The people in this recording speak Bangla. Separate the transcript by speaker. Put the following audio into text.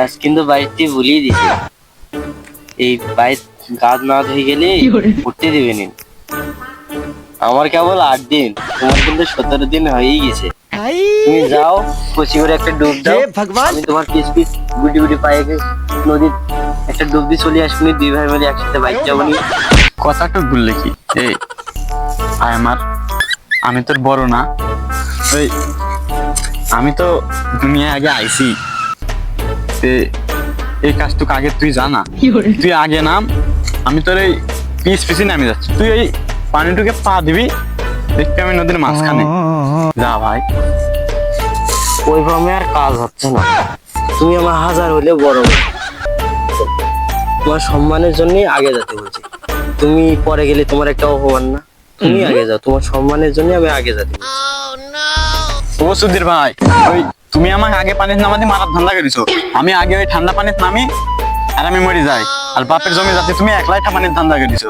Speaker 1: আজ কিন্তু বাড়িতে ভুলিয়ে দিছি, এই বাইর গাছ না হয়ে গেলে উঠতে দিবে নি। আমার কেবল 8 দিন, তোমার কিন্তু 17 দিন হয়েই গেছে। তুমি যাও কচি করে একটা ডুব দাও, আমি তোমার পিস পিস গুটি গুটি পায়ে নদীর একটা ডুব দিয়ে চলে আসবনি, 2 ভাই মিলে একসাথে বাইক যাবো নি।
Speaker 2: কথাটা বললে কি এই আমি তোর বড় না, ওই আমি তো দুনিয়া আগে আইছি, এই কাজটুকু আগে তুই জানা, তুই আগে নাম, আমি তোর এই পিছে নামে যাচ্ছি, তুই এই পানিটুকে পা দিবি, দেখবি আমি নদীর মাঝখানে। যা ভাই।
Speaker 1: ওইভাবে আর কাজ হচ্ছে না, তুমি আমার হাজার হলে বড়, তোমার সম্মানের জন্যই আগে যেতে বলছি। তুমি পরে গেলে তোমার একটা অপমান না, তুমি আগে যাও, তোমার সম্মানের জন্য আমি আগে যেতে বলছি।
Speaker 2: ও সুধীর ভাই, ওই তুমি আমাকে আগে পানিতে নামাতে মারার ধান্দা করেছো, আমি আগে ওই ঠান্ডা পানিতে নামি আর আমি মরে যাই, আর বাপের জমি যাতে তুমি একলাই পানির ধান্দা করেছো।